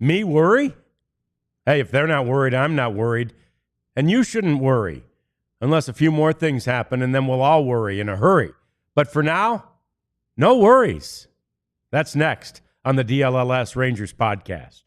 Me worry? Hey, if they're not worried, I'm not worried. And you shouldn't worry unless a few more things happen, and then we'll all worry in a hurry. But for now, no worries. That's next on the DLLS Rangers podcast.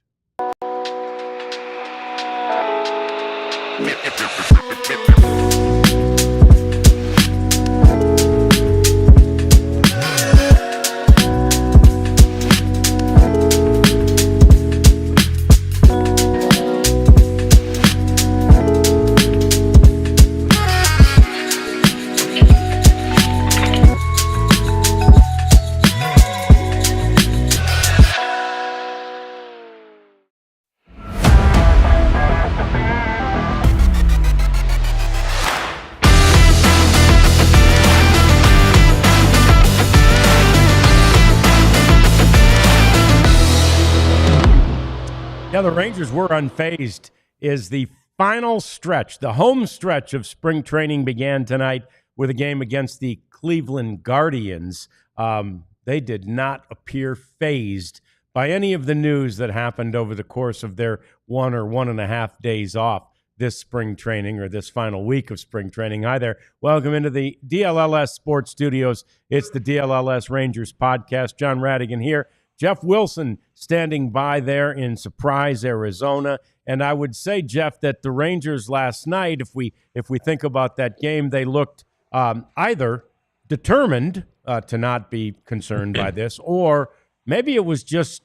Yeah, the Rangers were unfazed is the final stretch. The home stretch of spring training began tonight with a game against the Cleveland Guardians. They did not appear fazed by any of the news that happened over the course of their 1 or 1.5 days off this spring training or this final week of spring training either. Welcome into the DLLS Sports Studios. It's the DLLS Rangers podcast. John Radigan here. Jeff Wilson standing by there in Surprise, Arizona. And I would say, Jeff, that the Rangers last night, if we think about that game, they looked either determined to not be concerned by this, or maybe it was just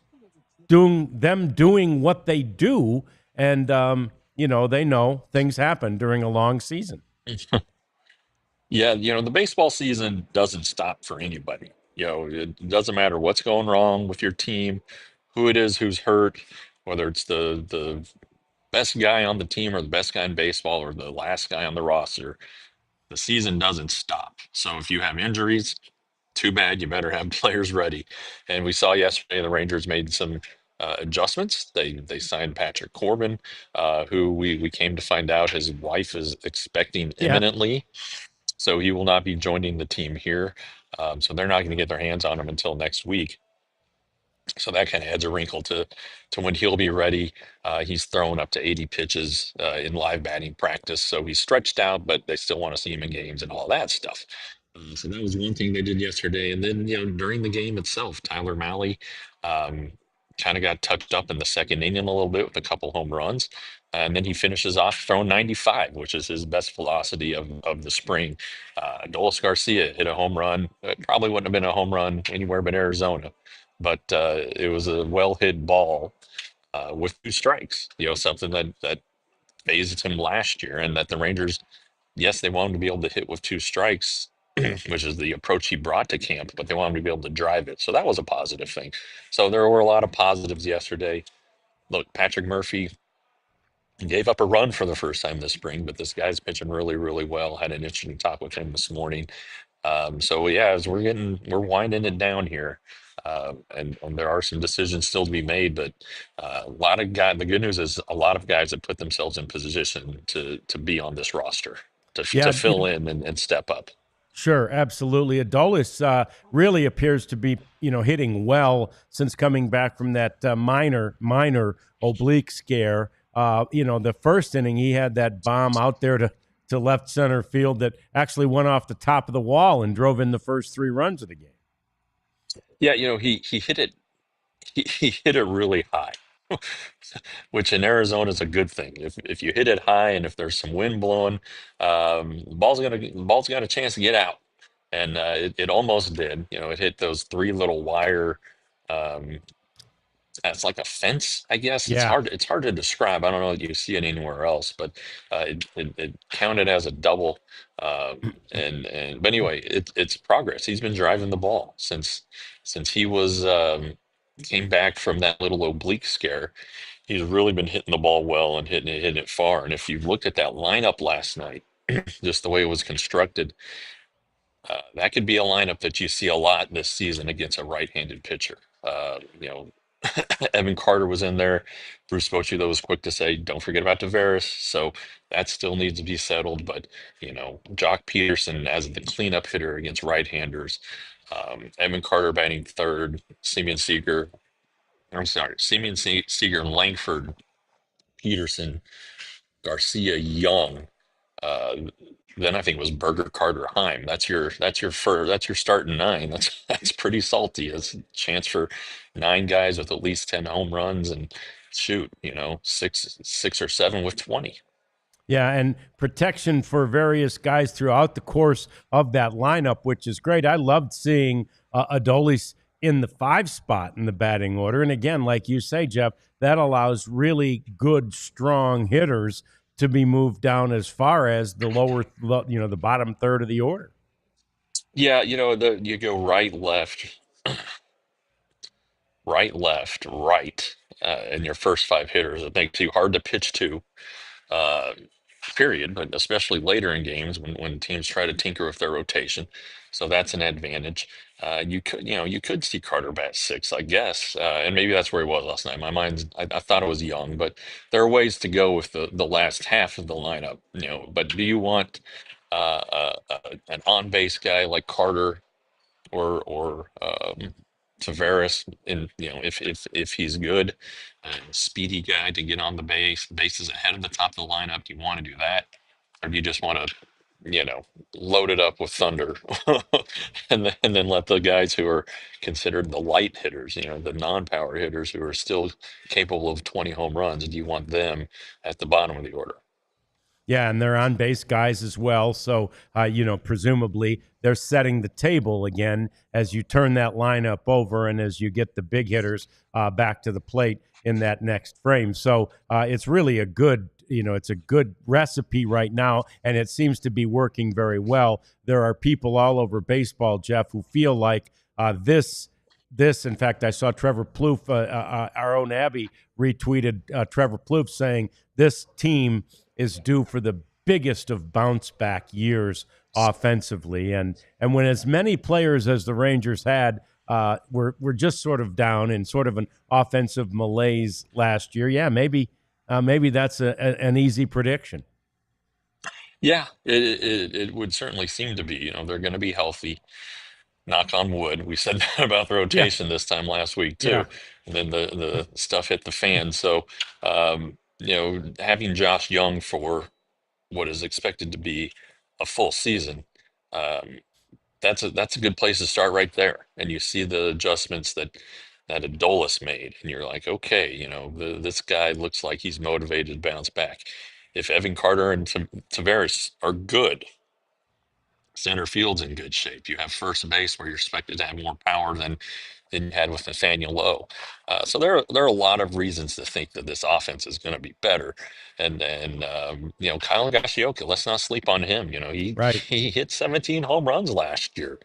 doing what they do. And, they know things happen during a long season. Yeah, the baseball season doesn't stop for anybody. It doesn't matter what's going wrong with your team, who it is who's hurt, whether it's the best guy on the team or the best guy in baseball or the last guy on the roster. The season doesn't stop. So if you have injuries, too bad. You better have players ready. And we saw yesterday the Rangers made some adjustments. They signed Patrick Corbin, who we came to find out his wife is expecting Yeah. imminently. So he will not be joining the team here. So they're not going to get their hands on him until next week. So that kind of adds a wrinkle to when he'll be ready. He's thrown up to 80 pitches in live batting practice. So he's stretched out, but they still want to see him in games and all that stuff. So that was one thing they did yesterday. And then, during the game itself, Tyler Mahle kind of got touched up in the second inning a little bit with a couple home runs. And then he finishes off throwing 95, which is his best velocity of the spring. Adolis Garcia hit a home run. It probably wouldn't have been a home run anywhere but Arizona. But it was a well-hit ball with 2 strikes, something that phased him last year. And that the Rangers, yes, they want him to be able to hit with 2 strikes, which is the approach he brought to camp, but they want him to be able to drive it. So that was a positive thing. So there were a lot of positives yesterday. Look, Patrick Murphy gave up a run for the first time this spring, but this guy's pitching really, really well. Had an interesting talk with him this morning. So yeah, as we're winding it down here, and there are some decisions still to be made, but a lot of guys. The good news is a lot of guys have put themselves in position to be on this roster to fill in and step up. Sure, absolutely. Adolis really appears to be, hitting well since coming back from that minor oblique scare. The first inning he had that bomb out there to left center field that actually went off the top of the wall and drove in the first 3 runs of the game. Yeah, he hit it. He hit it really high, which in Arizona is a good thing. If you hit it high and if there's some wind blowing, the ball's got a chance to get out, and it almost did. It hit those 3 little wire. It's like a fence, I guess. Yeah. It's hard to describe. I don't know if you see it anywhere else, but it counted as a double. But anyway, it's progress. He's been driving the ball since he was came back from that little oblique scare. He's really been hitting the ball well and hitting it far. And if you looked at that lineup last night, just the way it was constructed, that could be a lineup that you see a lot this season against a right-handed pitcher. Evan Carter was in there. Bruce Bochy, though, was quick to say, don't forget about Tavares. So that still needs to be settled. But, Jock Peterson as the cleanup hitter against right-handers, Evan Carter batting third, Simeon Seeger I'm sorry, Simeon Seager, Langford, Peterson, Garcia, Young. Uh, then I think it was Berger, Carter, Heim. That's your starting nine. That's pretty salty. It's a chance for 9 guys with at least 10 home runs and shoot, six or seven with 20. Yeah, and protection for various guys throughout the course of that lineup, which is great. I loved seeing Adolis in the 5 spot in the batting order. And again, like you say, Jeff, that allows really good, strong hitters to be moved down as far as the the bottom third of the order. Yeah, you go right, left, right, left, right, in your first 5 hitters. It makes you hard to pitch to. uh, Period, but especially later in games when teams try to tinker with their rotation. So that's an advantage. You could see Carter bat 6, I guess, and maybe that's where he was last night. My mind, I thought it was Young, but there are ways to go with the last half of the lineup. But do you want an on base guy like Carter or Tavares, in if he's good, speedy guy to get on the bases ahead of the top of the lineup? Do you want to do that, or do you just want to load it up with thunder, and then let the guys who are considered the light hitters, the non-power hitters who are still capable of 20 home runs? Do you want them at the bottom of the order? Yeah, and they're on base guys as well. So, presumably they're setting the table again as you turn that lineup over and as you get the big hitters back to the plate in that next frame. So it's really it's a good recipe right now, and it seems to be working very well. There are people all over baseball, Jeff, who feel like in fact, I saw Trevor Plouffe, our own Abby, retweeted Trevor Plouffe saying this team is due for the biggest of bounce back years offensively. And when as many players as the Rangers had were just sort of down in sort of an offensive malaise last year, yeah, maybe that's an easy prediction. Yeah, it would certainly seem to be. They're going to be healthy. Knock on wood. We said that about the Yeah, rotation this time last week yeah. too, and then the stuff hit the fan. So, having Josh Young for what is expected to be a full season, um, that's a good place to start right there. And you see the adjustments that Adolis made, and you're like, okay, this guy looks like he's motivated to bounce back. If Evan Carter and Tavares are good, center field's in good shape. You have first base where you're expected to have more power than you had with Nathaniel Lowe. So there are a lot of reasons to think that this offense is going to be better. And then Kyle Gashioka, let's not sleep on him. He Right. he hit 17 home runs last year.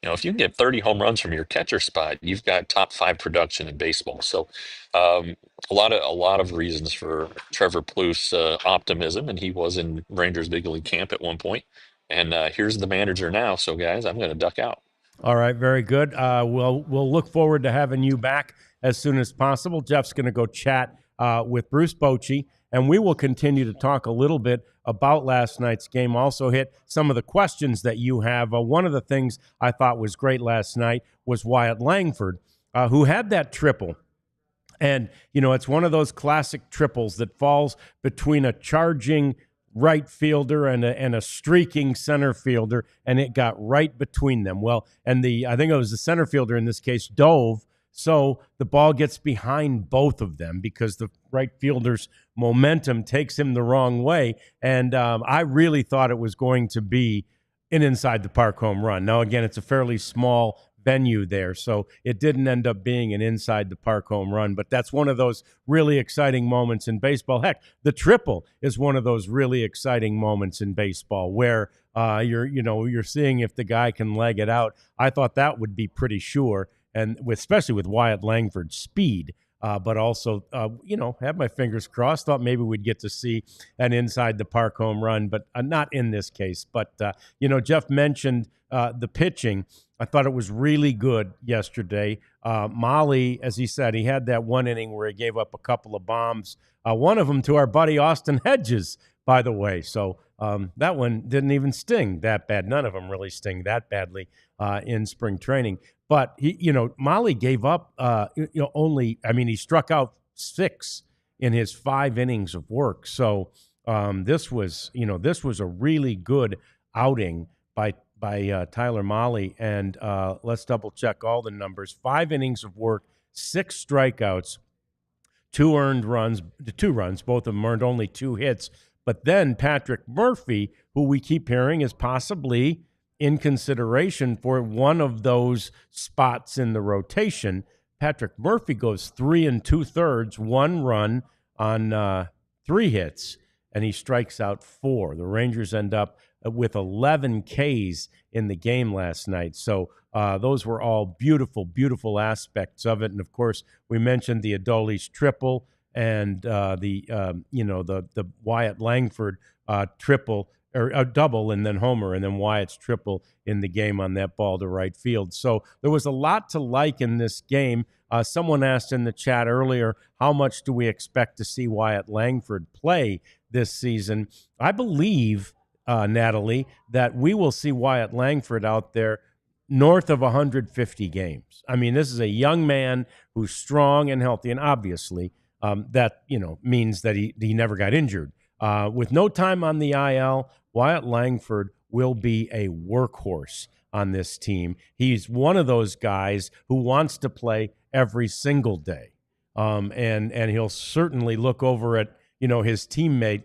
If you can get 30 home runs from your catcher spot, you've got top 5 production in baseball. So um, a lot of reasons for Trevor Plouffe's optimism, and he was in Rangers big league camp at one point. And here's the manager now. So guys, I'm going to duck out. All right, very good. We'll look forward to having you back as soon as possible. Jeff's going to go chat with Bruce Bochy, and we will continue to talk a little bit about last night's game. Also hit some of the questions that you have. One of the things I thought was great last night was Wyatt Langford, who had that triple. And, it's one of those classic triples that falls between a charging right fielder and a streaking center fielder, and it got right between them. Well, and I think it was the center fielder in this case dove, so the ball gets behind both of them because the right fielder's momentum takes him the wrong way. And I really thought it was going to be an inside the park home run. Now, again, it's a fairly small venue there, so it didn't end up being an inside the park home run, but that's one of those really exciting moments in baseball. Heck, the triple is one of those really exciting moments in baseball where you're seeing if the guy can leg it out. I thought that would be pretty sure, and especially with Wyatt Langford's speed. But also, have my fingers crossed. Thought maybe we'd get to see an inside the park home run, but not in this case. But, Jeff mentioned the pitching. I thought it was really good yesterday. Molly, as he said, he had that one inning where he gave up a couple of bombs, one of them to our buddy Austin Hedges, by the way. So that one didn't even sting that bad. None of them really sting that badly in spring training. But Molly gave up. He struck out 6 in his 5 innings of work. So this was a really good outing by Tyler Molly. And let's double check all the numbers: 5 innings of work, 6 strikeouts, 2 earned runs, 2 runs. Both of them earned only 2 hits. But then Patrick Murphy, who we keep hearing is possibly in consideration for one of those spots in the rotation. Patrick Murphy goes 3 2/3, 1 run on 3 hits, and he strikes out 4. The Rangers end up with 11 Ks in the game last night. So those were all beautiful, beautiful aspects of it. And of course, we mentioned the Adolis triple and the Wyatt Langford triple, or a double, and then homer, and then Wyatt's triple in the game on that ball to right field. So there was a lot to like in this game. Someone asked in the chat earlier, how much do we expect to see Wyatt Langford play this season? I believe, Natalie, that we will see Wyatt Langford out there north of 150 games. I mean, this is a young man who's strong and healthy, and obviously that means that he never got injured. With no time on the IL, Wyatt Langford will be a workhorse on this team. He's one of those guys who wants to play every single day. And he'll certainly look over at, his teammate,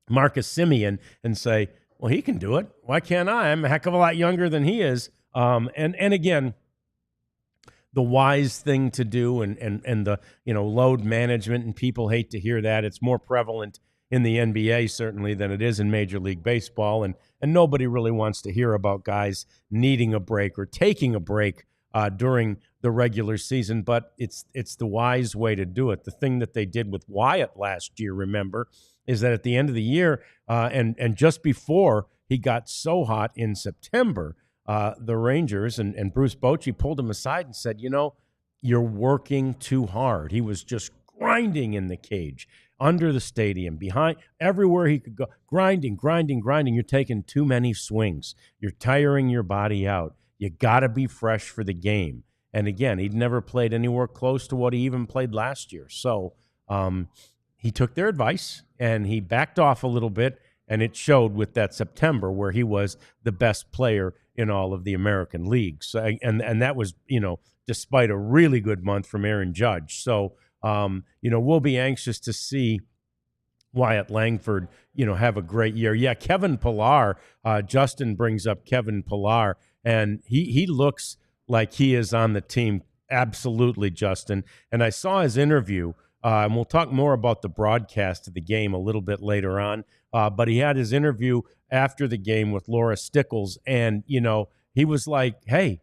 Marcus Semien, and say, well, he can do it. Why can't I? I'm a heck of a lot younger than he is. And again, the wise thing to do and the, load management, and people hate to hear that. It's more prevalent in the NBA, certainly, than it is in Major League Baseball. And nobody really wants to hear about guys needing a break or taking a break during the regular season. But it's the wise way to do it. The thing that they did with Wyatt last year, remember, is that at the end of the year and just before he got so hot in September, the Rangers and Bruce Bochy pulled him aside and said, you're working too hard. He was just grinding in the cage, under the stadium, behind, everywhere he could go, grinding. You're taking too many swings. You're tiring your body out. You got to be fresh for the game. And again, he'd never played anywhere close to what he even played last year. So he took their advice and he backed off a little bit, and it showed with that September where he was the best player in all of the American League. So, and that was, despite a really good month from Aaron Judge. So, we'll be anxious to see Wyatt Langford, have a great year. Yeah, Kevin Pillar, Justin brings up Kevin Pillar, and he looks like he is on the team. Absolutely, Justin. And I saw his interview, and we'll talk more about the broadcast of the game a little bit later on. But he had his interview after the game with Laura Stickles, and, he was like, hey,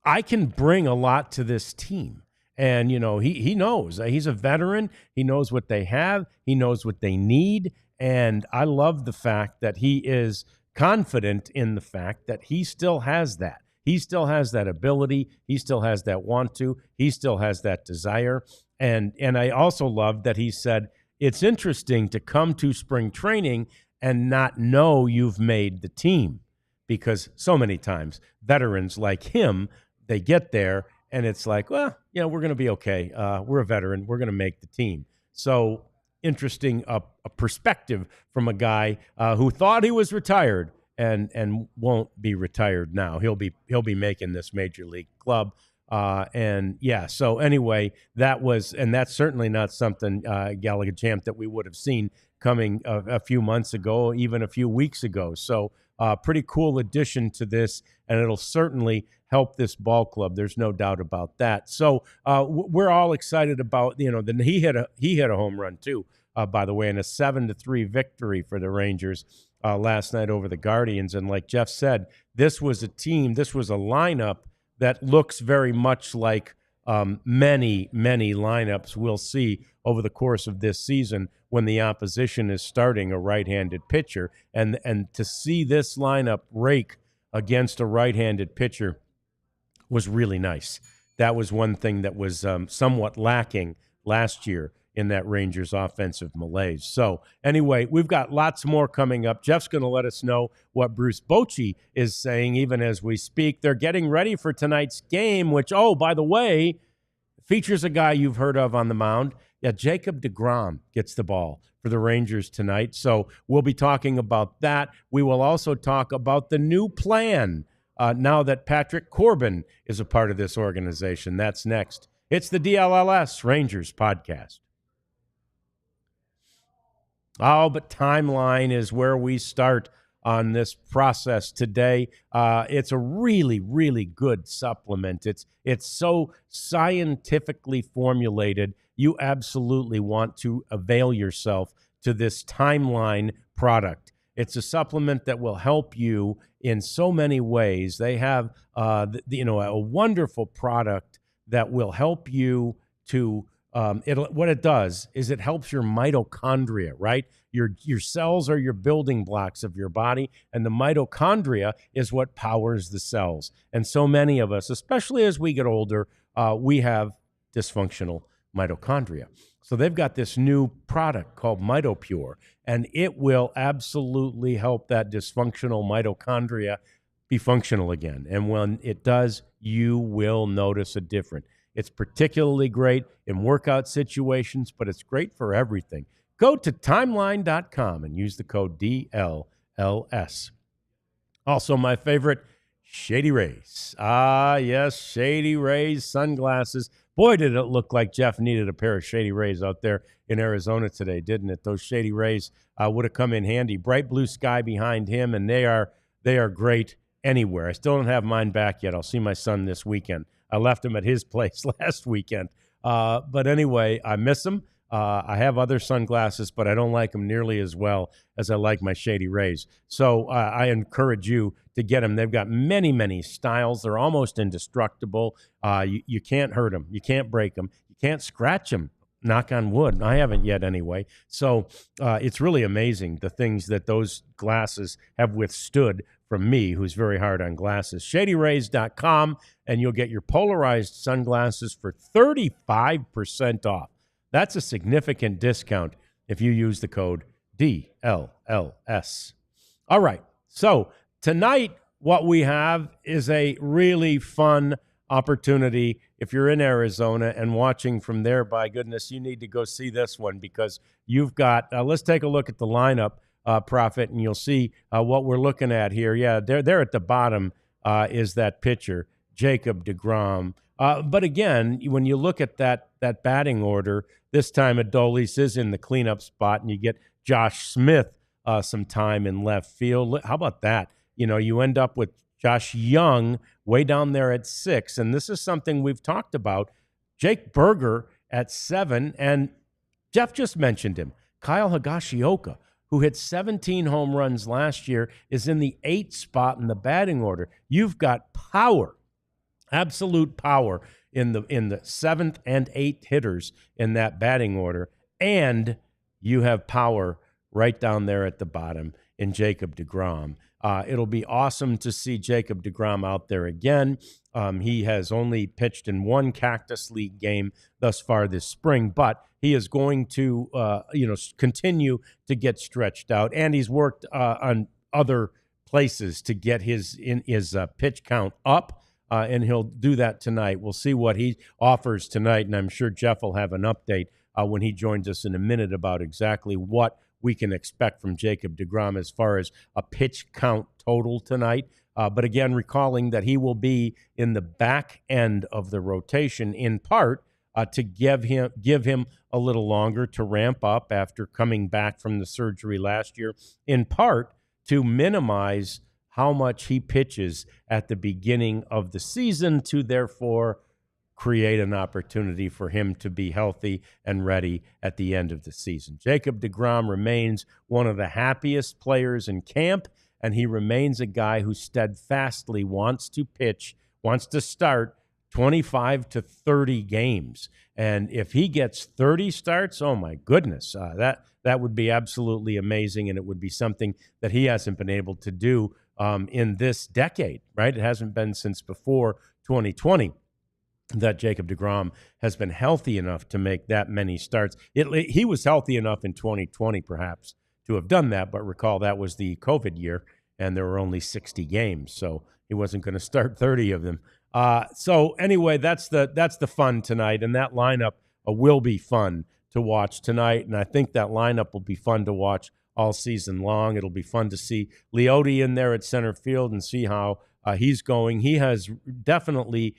I can bring a lot to this team. And, he knows. He's a veteran. He knows what they have. He knows what they need. And I love the fact that he is confident in the fact that he still has that. He still has that ability. He still has that want to. He still has that desire. And I also love that he said, it's interesting to come to spring training and not know you've made the team. Because so many times, veterans like him, they get there, and it's like, well, we're going to be okay. We're a veteran. We're going to make the team. So interesting a perspective from a guy who thought he was retired and won't be retired now. He'll be making this major league club. So anyway, that's certainly not something, Gallagher Champ, that we would have seen coming a few months ago, even a few weeks ago. So pretty cool addition to this, and it'll certainly help this ball club. There's no doubt about that. So we're all excited about, he hit a home run too, by the way, in a 7-3 victory for the Rangers last night over the Guardians. And like Jeff said, this was a lineup that looks very much like many lineups we'll see over the course of this season when the opposition is starting a right-handed pitcher. And to see this lineup rake against a right-handed pitcher was really nice. That was one thing that was somewhat lacking last year in that Rangers offensive malaise. So anyway, we've got lots more coming up. Jeff's going to let us know what Bruce Bochy is saying even as we speak. They're getting ready for tonight's game, which, oh, by the way, features a guy you've heard of on the mound. Yeah, Jacob deGrom gets the ball for the Rangers tonight. So we'll be talking about that. We will also talk about the new plan now that Patrick Corbin is a part of this organization. That's next. It's the DLLS Rangers podcast. Oh, but Timeline is where we start on this process today. It's a really, really good supplement. It's so scientifically formulated. You absolutely want to avail yourself to this Timeline product. It's a supplement that will help you in so many ways. They have, a wonderful product that will help you to. What it does is it helps your mitochondria, right? Your cells are your building blocks of your body, and the mitochondria is what powers the cells. And so many of us, especially as we get older, we have dysfunctional mitochondria. So they've got this new product called MitoPure, and it will absolutely help that dysfunctional mitochondria be functional again. And when it does, you will notice a difference. It's particularly great in workout situations, but it's great for everything. Go to timeline.com and use the code DLLS. Also, my favorite, Shady Rays. Ah, yes, Shady Rays sunglasses. Boy, did it look like Jeff needed a pair of Shady Rays out there in Arizona today, didn't it? Those Shady Rays would have come in handy. Bright blue sky behind him, and they are great anywhere. I still don't have mine back yet. I'll see my son this weekend. I left him at his place last weekend. But anyway, I miss him. I have other sunglasses, but I don't like them nearly as well as I like my Shady Rays. So I encourage you to get them. They've got many, many styles. They're almost indestructible. You can't hurt them. You can't break them. You can't scratch them. Knock on wood. I haven't yet anyway. So it's really amazing the things that those glasses have withstood from me, who's very hard on glasses. ShadyRays.com, and you'll get your polarized sunglasses for 35% off. That's a significant discount if you use the code DLLS. All right. So tonight, what we have is a really fun opportunity. If you're in Arizona and watching from there, by goodness, you need to go see this one because you've got, let's take a look at the lineup, Prophet, and you'll see what we're looking at here. Yeah, there at the bottom is that pitcher, Jacob deGrom. But again, when you look at that batting order, this time Adolis is in the cleanup spot, and you get Josh Smith some time in left field. How about that? You know, you end up with Josh Young way down there at 6, and this is something we've talked about. Jake Berger at 7, and Jeff just mentioned him. Kyle Higashioka, who hit 17 home runs last year, is in the 8th spot in the batting order. You've got power, absolute power in the 7th and 8th hitters in that batting order, and you have power right down there at the bottom in Jacob deGrom. It'll be awesome to see Jacob deGrom out there again. He has only pitched in one Cactus League game thus far this spring, but he is going to, continue to get stretched out, and he's worked on other places to get his pitch count up. And he'll do that tonight. We'll see what he offers tonight, and I'm sure Jeff will have an update when he joins us in a minute about exactly what we can expect from Jacob deGrom as far as a pitch count total tonight. But again, recalling that he will be in the back end of the rotation in part to give him a little longer to ramp up after coming back from the surgery last year, in part to minimize how much he pitches at the beginning of the season to therefore create an opportunity for him to be healthy and ready at the end of the season. Jacob deGrom remains one of the happiest players in camp, and he remains a guy who steadfastly wants to pitch, wants to start 25 to 30 games. And if he gets 30 starts, oh my goodness, that would be absolutely amazing, and it would be something that he hasn't been able to do in this decade, right? It hasn't been since before 2020. that Jacob deGrom has been healthy enough to make that many starts. He was healthy enough in 2020, perhaps, to have done that, but recall that was the COVID year, and there were only 60 games, so he wasn't going to start 30 of them. So anyway, that's the fun tonight, and that lineup will be fun to watch tonight, and I think that lineup will be fun to watch all season long. It'll be fun to see Leote in there at center field and see how he's going. He has definitely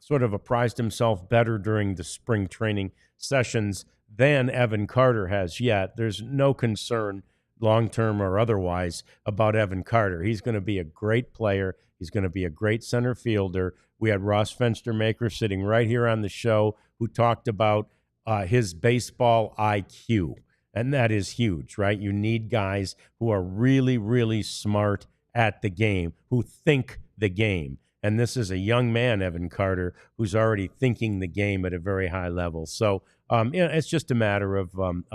sort of apprised himself better during the spring training sessions than Evan Carter has yet. There's no concern, long-term or otherwise, about Evan Carter. He's going to be a great player. He's going to be a great center fielder. We had Ross Fenstermaker sitting right here on the show who talked about his baseball IQ, and that is huge, right? You need guys who are really, really smart at the game, who think the game. And this is a young man, Evan Carter, who's already thinking the game at a very high level. So it's just a matter of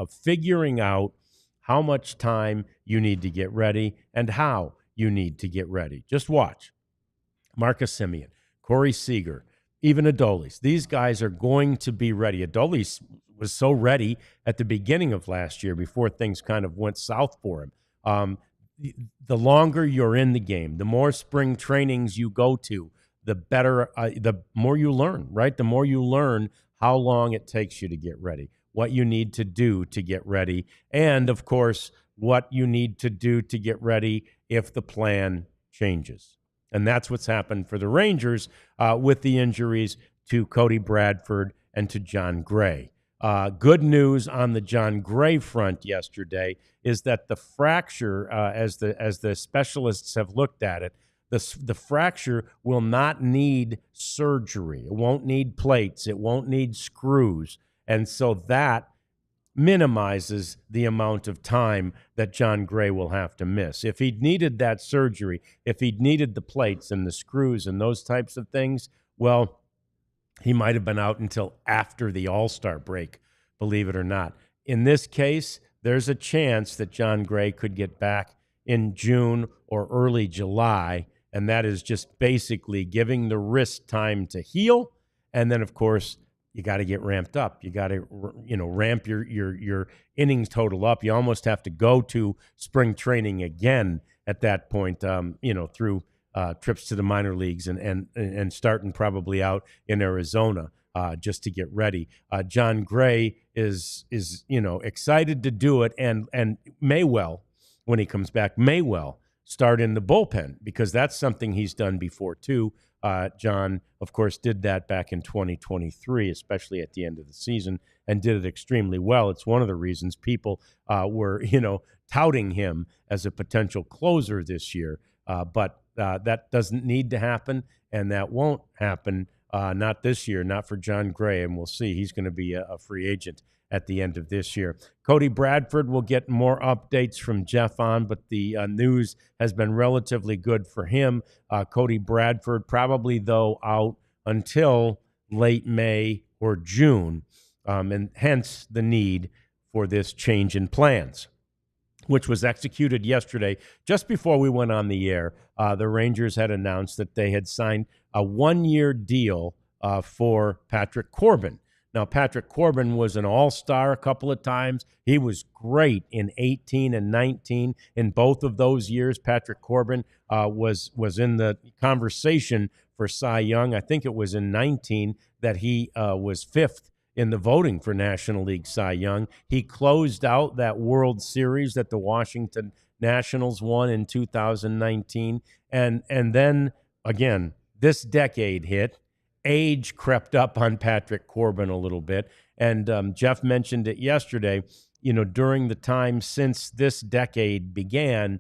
figuring out how much time you need to get ready and how you need to get ready. Just watch. Marcus Semien, Corey Seager, even Adolis. These guys are going to be ready. Adolis was so ready at the beginning of last year before things kind of went south for him. The longer you're in the game, the more spring trainings you go to, the better, the more you learn, right? The more you learn how long it takes you to get ready, what you need to do to get ready, and, of course, what you need to do to get ready if the plan changes. And that's what's happened for the Rangers with the injuries to Cody Bradford and to John Gray. Good news on the John Gray front yesterday is that the fracture, as the specialists have looked at it, the fracture will not need surgery. It won't need plates. It won't need screws. And so that minimizes the amount of time that John Gray will have to miss. If he'd needed that surgery, if he'd needed the plates and the screws and those types of things, well, he might have been out until after the All-Star break, believe it or not. In this case, there's a chance that John Gray could get back in June or early July, and that is just basically giving the wrist time to heal. And then, of course, you got to get ramped up. You got to, ramp your innings total up. You almost have to go to spring training again at that point, through trips to the minor leagues and starting probably out in Arizona just to get ready. John Gray is excited to do it and may well, when he comes back, start in the bullpen because that's something he's done before too. John, of course, did that back in 2023, especially at the end of the season, and did it extremely well. It's one of the reasons people were, touting him as a potential closer this year. But that doesn't need to happen, and that won't happen, not this year, not for John Gray, and we'll see. He's going to be a free agent at the end of this year. Cody Bradford will get more updates from Jeff on, but the news has been relatively good for him. Cody Bradford probably, though, out until late May or June, and hence the need for this change in plans, which was executed yesterday. Just before we went on the air, the Rangers had announced that they had signed a one-year deal for Patrick Corbin. Now, Patrick Corbin was an all-star a couple of times. He was great in 18 and 19. In both of those years, Patrick Corbin was in the conversation for Cy Young. I think it was in 19 that he was fifth in the voting for National League Cy Young. He closed out that World Series that the Washington Nationals won in 2019. And then, again, this decade hit. Age crept up on Patrick Corbin a little bit. And Jeff mentioned it yesterday. During the time since this decade began,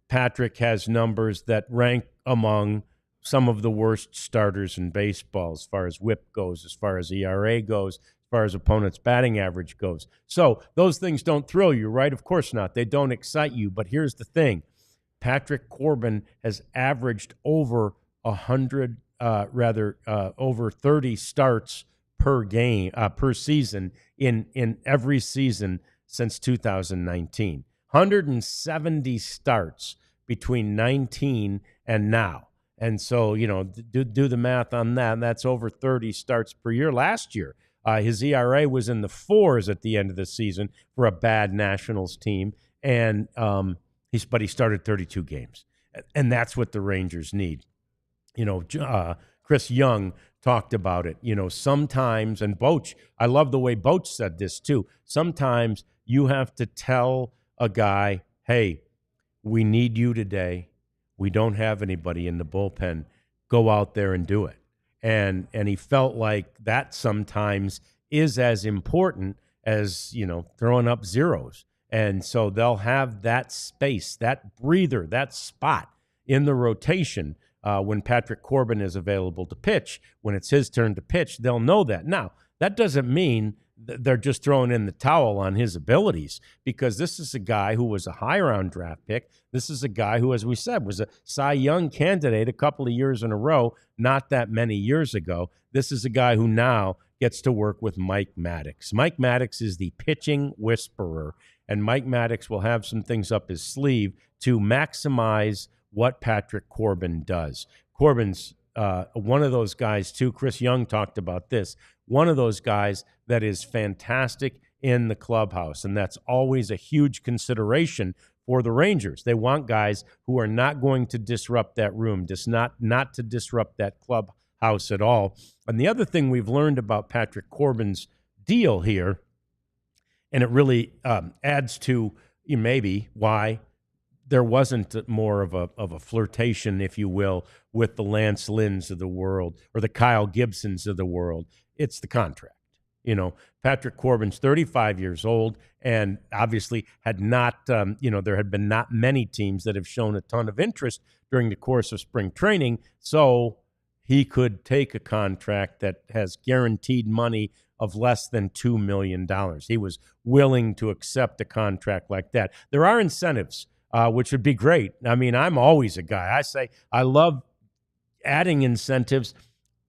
Patrick has numbers that rank among some of the worst starters in baseball as far as WHIP goes, as far as ERA goes, as far as opponent's batting average goes. So those things don't thrill you, right? Of course not. They don't excite you. But here's the thing. Patrick Corbin has averaged over 100 over 30 starts per game, per season in every season since 2019. 170 starts between 19 and now. And so, do the math on that. And that's over 30 starts per year. Last year, his ERA was in the fours at the end of the season for a bad Nationals team. And but he started 32 games. And that's what the Rangers need. Chris Young talked about it. Sometimes, and Boch, I love the way Boch said this too. Sometimes you have to tell a guy, hey, we need you today. We don't have anybody in the bullpen. Go out there and do it. And he felt like that sometimes is as important as, throwing up zeros. And so they'll have that space, that breather, that spot in the rotation when Patrick Corbin is available to pitch. When it's his turn to pitch, they'll know that. Now, that doesn't mean they're just throwing in the towel on his abilities, because this is a guy who was a high-round draft pick. This is a guy who, as we said, was a Cy Young candidate a couple of years in a row, not that many years ago. This is a guy who now gets to work with Mike Maddox. Mike Maddox is the pitching whisperer, and Mike Maddox will have some things up his sleeve to maximize what Patrick Corbin does. Corbin's one of those guys, too. Chris Young talked about this. One of those guys that is fantastic in the clubhouse, and that's always a huge consideration for the Rangers. They want guys who are not going to disrupt that room, just not to disrupt that clubhouse at all. And the other thing we've learned about Patrick Corbin's deal here, and it really adds to maybe why there wasn't more of a flirtation, if you will, with the Lance Lynns of the world or the Kyle Gibsons of the world. It's the contract. Patrick Corbin's 35 years old, and obviously had not, there had been not many teams that have shown a ton of interest during the course of spring training. So he could take a contract that has guaranteed money of less than $2 million. He was willing to accept a contract like that. There are incentives, which would be great. I mean, I'm always a guy. I say I love adding incentives,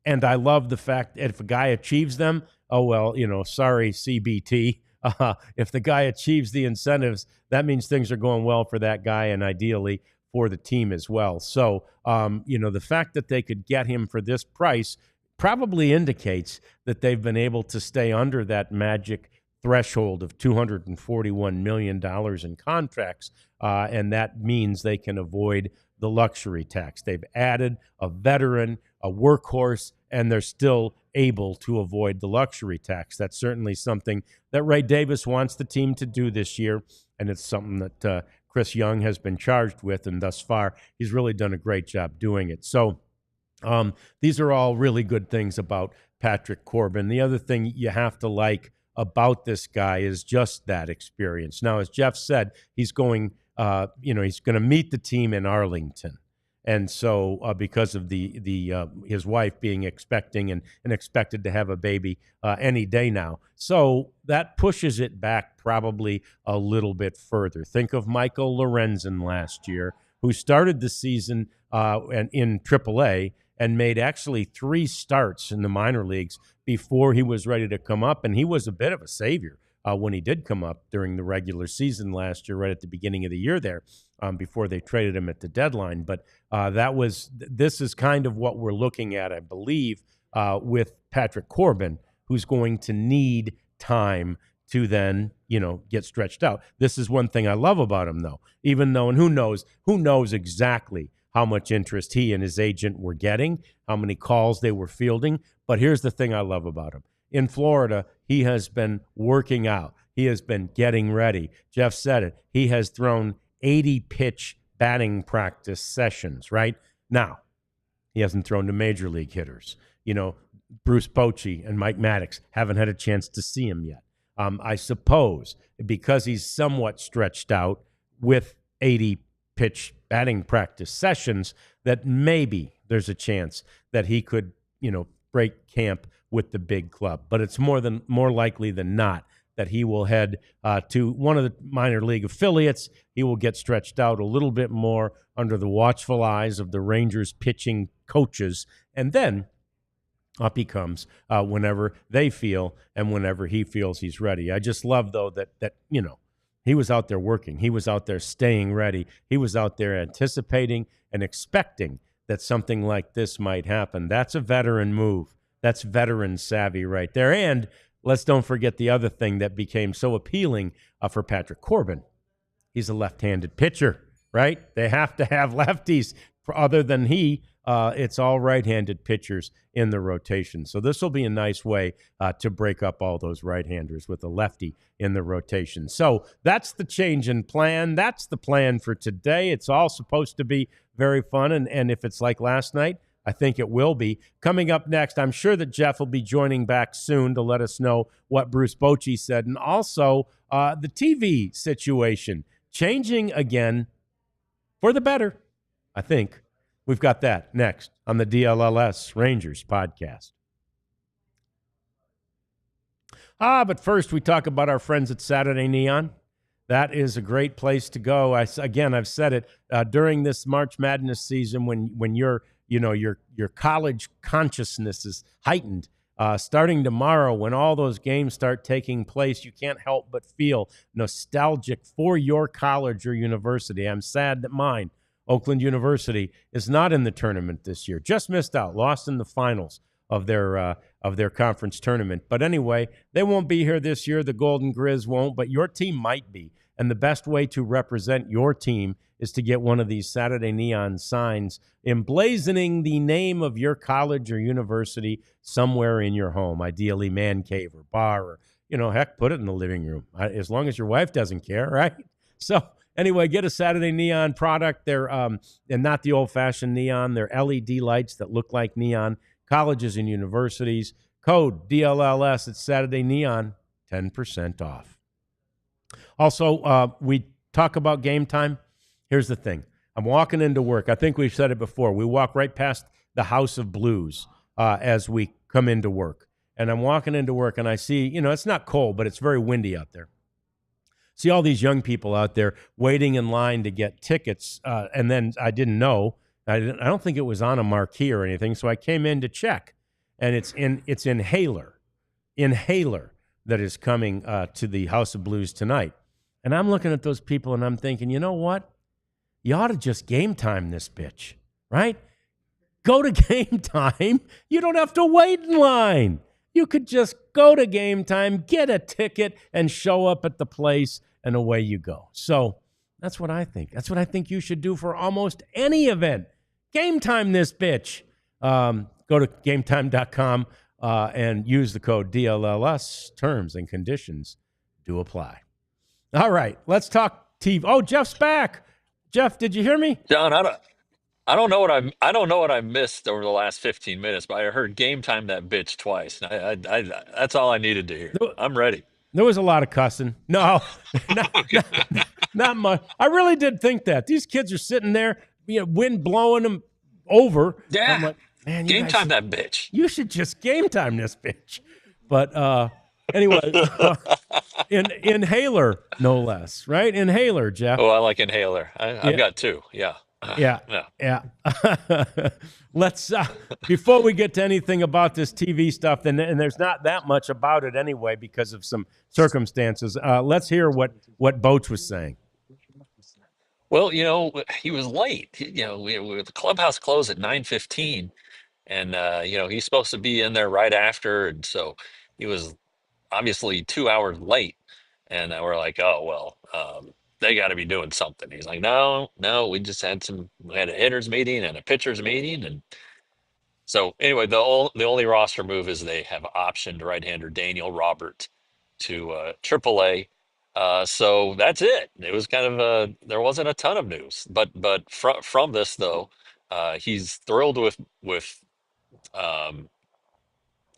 and I love the fact that if a guy achieves them, sorry, CBT. If the guy achieves the incentives, that means things are going well for that guy and ideally for the team as well. So, the fact that they could get him for this price probably indicates that they've been able to stay under that magic threshold of $241 million in contracts, and that means they can avoid the luxury tax. They've added a veteran, a workhorse, and they're still able to avoid the luxury tax. That's certainly something that Ray Davis wants the team to do this year, and it's something that Chris Young has been charged with, and thus far he's really done a great job doing it. So these are all really good things about Patrick Corbin. The other thing you have to like about this guy is just that experience. Now, as Jeff said, he's going to meet the team in Arlington. And so because of his wife being expecting and expected to have a baby any day now. So that pushes it back probably a little bit further. Think of Michael Lorenzen last year, who started the season in AAA and made actually 3 starts in the minor leagues before he was ready to come up. And he was a bit of a savior when he did come up during the regular season last year, right at the beginning of the year there, before they traded him at the deadline. But this is kind of what we're looking at, I believe, with Patrick Corbin, who's going to need time to then, get stretched out. This is one thing I love about him, though, and who knows exactly how much interest he and his agent were getting, how many calls they were fielding. But here's the thing I love about him. In Florida, he has been working out. He has been getting ready. Jeff said it. He has thrown 80-pitch batting practice sessions, Now, he hasn't thrown to major league hitters. Bruce Bochy and Mike Maddox haven't had a chance to see him yet. I suppose because he's somewhat stretched out with 80-pitch batting practice sessions, that maybe there's a chance that he could, break camp with the big club. But it's more likely than not that he will head to one of the minor league affiliates. He will get stretched out a little bit more under the watchful eyes of the Rangers pitching coaches, and then up he comes whenever they feel and whenever he feels he's ready. I just love, though, that he was out there working. He was out there staying ready. He was out there anticipating and expecting that something like this might happen. That's a veteran move. That's veteran savvy right there. And let's don't forget the other thing that became so appealing for Patrick Corbin. He's a left-handed pitcher, right? They have to have lefties. Other than he, it's all right-handed pitchers in the rotation. So this will be a nice way to break up all those right-handers with a lefty in the rotation. So that's the change in plan. That's the plan for today. It's all supposed to be very fun. And if it's like last night, I think it will be. Coming up next, I'm sure that Jeff will be joining back soon to let us know what Bruce Bochy said. And also the TV situation changing again for the better, I think. We've got that next on the DLLS Rangers podcast. But first we talk about our friends at Saturday Neon. That is a great place to go. I've said it during this March Madness season when your college consciousness is heightened. Starting tomorrow, when all those games start taking place, you can't help but feel nostalgic for your college or university. I'm sad that mine, Oakland University, is not in the tournament this year. Just missed out, lost in the finals of their conference tournament. But anyway, they won't be here this year. The Golden Grizz won't, but your team might be. And the best way to represent your team is to get one of these Saturday Neon signs emblazoning the name of your college or university somewhere in your home, ideally man cave or bar, or, heck, put it in the living room, as long as your wife doesn't care, right? So anyway, get a Saturday Neon product. They're and not the old-fashioned neon. They're LED lights that look like neon. Colleges and universities. Code DLLS at Saturday Neon, 10% off. Also, we talk about game time. Here's the thing. I'm walking into work. I think we've said it before. We walk right past the House of Blues as we come into work. And I'm walking into work, and I see, it's not cold, but it's very windy out there. See all these young people out there waiting in line to get tickets. And then I didn't know. I don't think it was on a marquee or anything, so I came in to check. And it's Inhaler that is coming to the House of Blues tonight. And I'm looking at those people, and I'm thinking, you know what? You ought to just game time this bitch, right? Go to game time. You don't have to wait in line. You could just go to game time, get a ticket, and show up at the place, and away you go. So that's what I think. That's what I think you should do for almost any event. Game time this bitch. Go to gametime.com and use the code DLLS. Terms and conditions do apply. All right, let's talk TV. Oh, Jeff's back. Jeff, did you hear me? John, I don't know what I missed over the last 15 minutes, but I heard game time that bitch twice. I that's all I needed to hear. I'm ready. There was a lot of cussing. No, not much. I really did think that. These kids are sitting there, wind blowing them over. Yeah. I'm like, man, game time that bitch. You should just game time this bitch. But anyway, Inhaler, no less, right? Inhaler, Jeff. Oh, I like Inhaler. I've got two. Yeah. Yeah. Let's before we get to anything about this TV stuff, and there's not that much about it anyway because of some circumstances. Let's hear what Boach was saying. Well, he was late. The clubhouse closed at 9:15, and he's supposed to be in there right after, and so he was obviously 2 hours late. And we're like, oh well, they got to be doing something. He's like, no, we just we had a hitters meeting and a pitchers meeting, and so anyway, the only roster move is they have optioned right-hander Daniel Robert to AAA. So that's it. It was kind of there wasn't a ton of news, but from this though, he's thrilled with um,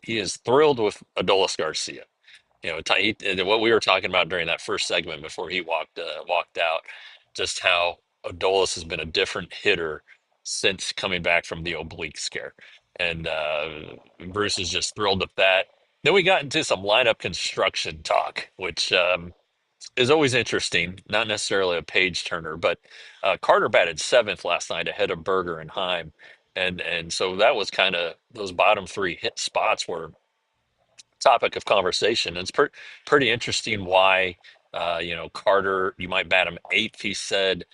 he is thrilled with Adolis Garcia. What we were talking about during that first segment before he walked out, just how Adolis has been a different hitter since coming back from the oblique scare, and Bruce is just thrilled with that. Then we got into some lineup construction talk, which is always interesting. Not necessarily a page turner, but Carter batted seventh last night ahead of Berger and Heim, and so that was kind of those bottom three hit spots were topic of conversation. It's pretty interesting why, Carter, you might bat him eighth, he said,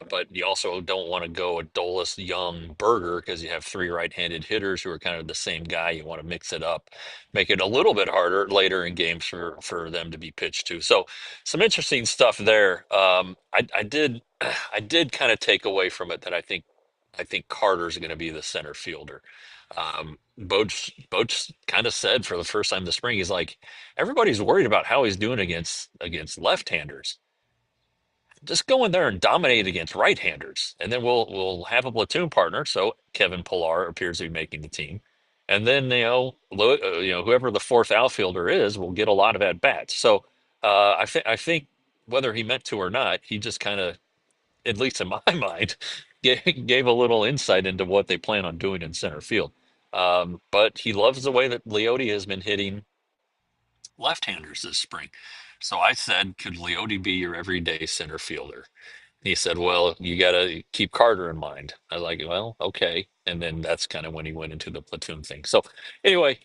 But you also don't want to go Adolis, Young, Berger because you have three right-handed hitters who are kind of the same guy. You want to mix it up, make it a little bit harder later in games for them to be pitched to. So some interesting stuff there. I did I did kind of take away from it that I think Carter's going to be the center fielder. Boch kind of said for the first time this spring, he's like, everybody's worried about how he's doing against left-handers. Just go in there and dominate against right-handers, and then we'll have a platoon partner. So Kevin Pillar appears to be making the team, and then whoever the fourth outfielder is will get a lot of at bats. So I think whether he meant to or not, he just kind of, at least in my mind, gave a little insight into what they plan on doing in center field. But he loves the way that Leote has been hitting left-handers this spring. So I said, could Leote be your everyday center fielder? He said, well, you got to keep Carter in mind. I was like, well, okay. And then that's kind of when he went into the platoon thing. So anyway,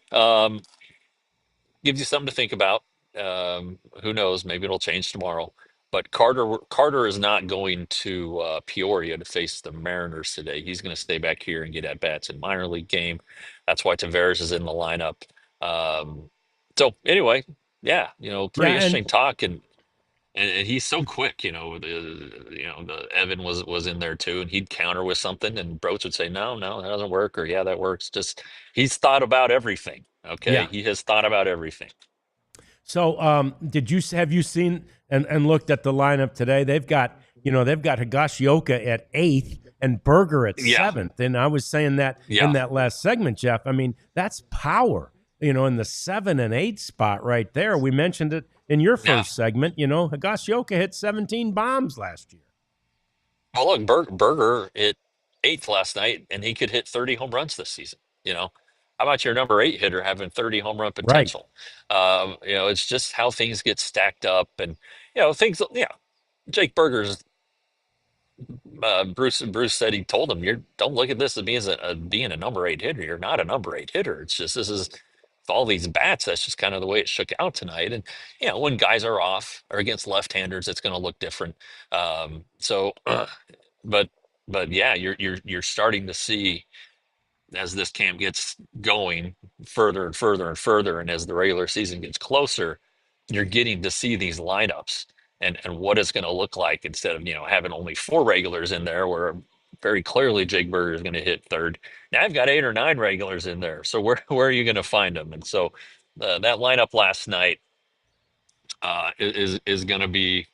gives you something to think about. Who knows? Maybe it'll change tomorrow. But Carter is not going to Peoria to face the Mariners today. He's going to stay back here and get at bats in minor league game. That's why Tavares is in the lineup. Um, so anyway, yeah, Yeah, pretty and interesting talk, and he's so quick. The Evan was in there too, and he'd counter with something, and Broach would say, no, no, that doesn't work, or yeah, that works. Just he's thought about everything. Okay, yeah. he has thought about everything. So, have you seen and looked at the lineup today? They've got Higashioka at eighth and Berger at Yeah, seventh. And I was saying that in yeah, that last segment, Jeff. I mean, that's power. In the 7 and 8 spot right there. We mentioned it in your yeah. first segment. Higashioka hit 17 bombs last year. Well, look, Berger hit eighth last night, and he could hit 30 home runs this season. How about your number eight hitter having 30 home run Right. potential? It's just how things get stacked up, and things. Yeah, Jake Berger's Bruce said he told him, "You don't look at this as being a number eight hitter. You're not a number eight hitter. It's just this is with all these bats. That's just kind of the way it shook out tonight. And when guys are off or against left-handers, it's going to look different. So, but yeah, you're starting to see as this camp gets going further and further and further, and as the regular season gets closer, you're getting to see these lineups and what it's going to look like instead of having only four regulars in there where very clearly Jake Berger is going to hit third. Now I've got eight or nine regulars in there, so where are you going to find them? And so that lineup last night is going to be